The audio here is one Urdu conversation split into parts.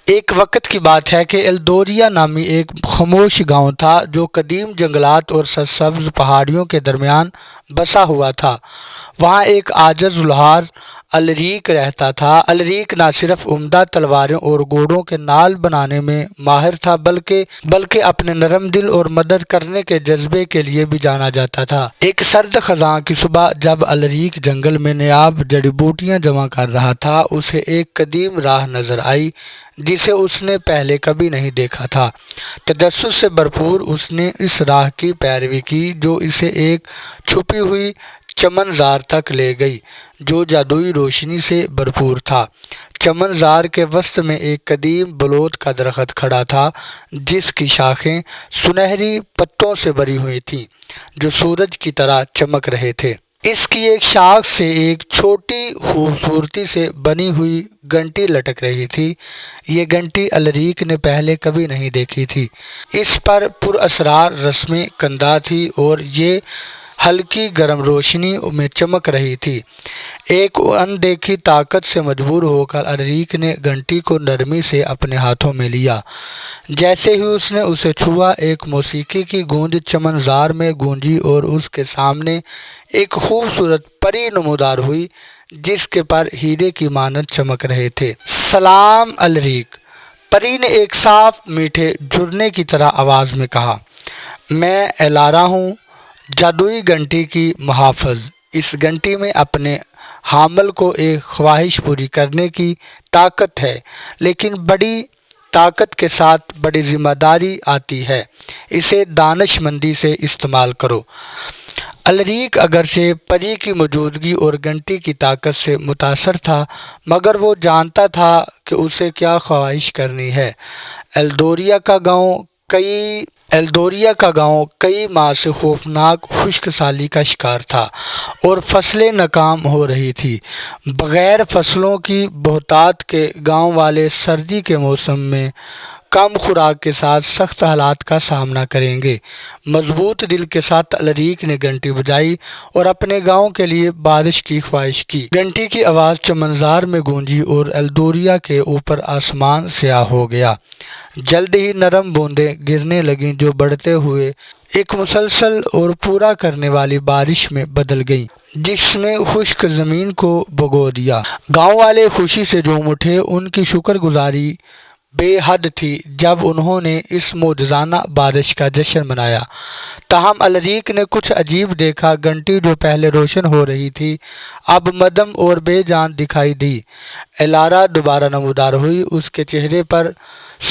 ایک وقت کی بات ہے کہ ایلدوریا نامی ایک خاموش گاؤں تھا جو قدیم جنگلات اور سرسبز پہاڑیوں کے درمیان بسا ہوا تھا۔ وہاں ایک عاجز لوہار الریک رہتا تھا۔ الریک نہ صرف عمدہ تلواریں اور گھوڑوں کے نال بنانے میں ماہر تھا بلکہ اپنے نرم دل اور مدد کرنے کے جذبے کے لیے بھی جانا جاتا تھا۔ ایک سرد خزاں کی صبح جب الریک جنگل میں نایاب جڑی بوٹیاں جمع کر رہا تھا، اسے ایک قدیم راہ نظر آئی جسے اس نے پہلے کبھی نہیں دیکھا تھا۔ تجسس سے بھرپور اس نے اس راہ کی پیروی کی جو اسے ایک چھپی ہوئی چمن زار تک لے گئی جو جادوئی روشنی سے بھرپور تھا۔ چمن زار کے وسط میں ایک قدیم بلوط کا درخت کھڑا تھا جس کی شاخیں سنہری پتوں سے بھری ہوئی تھیں جو سورج کی طرح چمک رہے تھے۔ اس کی ایک شاخ سے ایک چھوٹی خوبصورتی سے بنی ہوئی گھنٹی لٹک رہی تھی۔ یہ گھنٹی الریک نے پہلے کبھی نہیں دیکھی تھی۔ اس پر پراسرار رسمیں کندہ تھی اور یہ ہلکی گرم روشنی میں چمک رہی تھی۔ ایک اندیکھی طاقت سے مجبور ہو کر الریک نے گھنٹی کو نرمی سے اپنے ہاتھوں میں لیا۔ جیسے ہی اس نے اسے چھوا، ایک موسیقی کی گونج چمن زار میں گونجی اور اس کے سامنے ایک خوبصورت پری نمودار ہوئی جس کے پر ہیرے کی مانند چمک رہے تھے۔ سلام الریک، پری نے ایک صاف میٹھے جھرنے کی طرح آواز میں کہا۔ میں ایلارا ہوں، جادوئی گھنٹی کی محافظ۔ اس گھنٹی میں اپنے حامل کو ایک خواہش پوری کرنے کی طاقت ہے، لیکن بڑی طاقت کے ساتھ بڑی ذمہ داری آتی ہے۔ اسے دانش مندی سے استعمال کرو۔ الریک اگرچہ پری کی موجودگی اور گھنٹی کی طاقت سے متاثر تھا، مگر وہ جانتا تھا کہ اسے کیا خواہش کرنی ہے۔ ایلدوریا کا گاؤں کئی ماہ سے خوفناک خشک سالی کا شکار تھا اور فصلیں ناکام ہو رہی تھیں۔ بغیر فصلوں کی بہتات کے گاؤں والے سردی کے موسم میں کم خوراک کے ساتھ سخت حالات کا سامنا کریں گے۔ مضبوط دل کے ساتھ الریک نے گھنٹی بجائی اور اپنے گاؤں کے لیے بارش کی خواہش کی۔ گھنٹی کی آواز چمن زار میں گونجی اور ایلدوریا کے اوپر آسمان سیاہ ہو گیا۔ جلد ہی نرم بوندیں گرنے لگیں جو بڑھتے ہوئے ایک مسلسل اور پورا کرنے والی بارش میں بدل گئیں جس نے خشک زمین کو بھگو دیا۔ گاؤں والے خوشی سے جھوم اٹھے۔ ان کی شکر گزاری بے حد تھی جب انہوں نے اس معجزانہ بارش کا جشن منایا۔ تاہم الریک نے کچھ عجیب دیکھا۔ گھنٹی جو پہلے روشن ہو رہی تھی اب مدھم اور بے جان دکھائی دی۔ ایلارا دوبارہ نمودار ہوئی۔ اس کے چہرے پر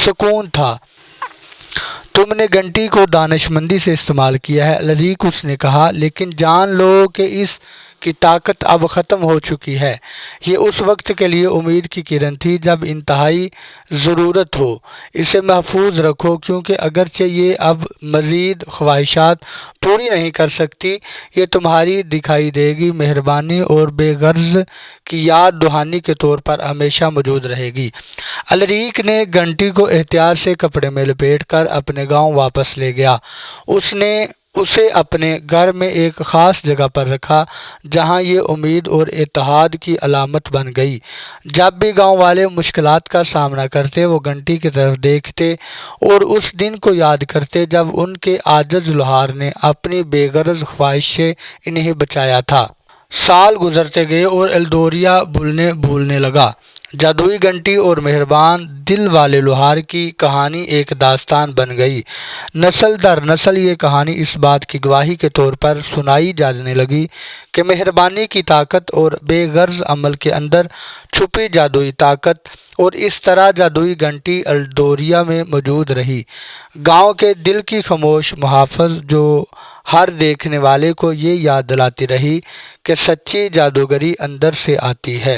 سکون تھا۔ تم نے گھنٹی کو دانش مندی سے استعمال کیا ہے الریک، اس نے کہا، لیکن جان لو کہ اس کی طاقت اب ختم ہو چکی ہے۔ یہ اس وقت کے لیے امید کی کرن تھی جب انتہائی ضرورت ہو۔ اسے محفوظ رکھو کیونکہ اگرچہ یہ اب مزید خواہشات پوری نہیں کر سکتی، یہ تمہاری دکھائی دے گی مہربانی اور بے غرض کی یاد دہانی کے طور پر ہمیشہ موجود رہے گی۔ الریک نے گھنٹی کو احتیاط سے کپڑے میں لپیٹ کر اپنے گاؤں واپس لے گیا۔ اس نے اسے اپنے گھر میں ایک خاص جگہ پر رکھا جہاں یہ امید اور اتحاد کی علامت بن گئی۔ جب بھی گاؤں والے مشکلات کا سامنا کرتے، وہ گھنٹی کی طرف دیکھتے اور اس دن کو یاد کرتے جب ان کے عاجز لوہار نے اپنی بے غرض خواہش سے انہیں بچایا تھا۔ سال گزرتے گئے اور ایلدوریا بھولنے لگا۔ جادوئی گھنٹی اور مہربان دل والے لوہار کی کہانی ایک داستان بن گئی۔ نسل در نسل یہ کہانی اس بات کی گواہی کے طور پر سنائی جانے لگی کہ مہربانی کی طاقت اور بے غرض عمل کے اندر چھپی جادوئی طاقت، اور اس طرح جادوئی گھنٹی ایلدوریا میں موجود رہی، گاؤں کے دل کی خاموش محافظ جو ہر دیکھنے والے کو یہ یاد دلاتی رہی کہ سچی جادوگری اندر سے آتی ہے۔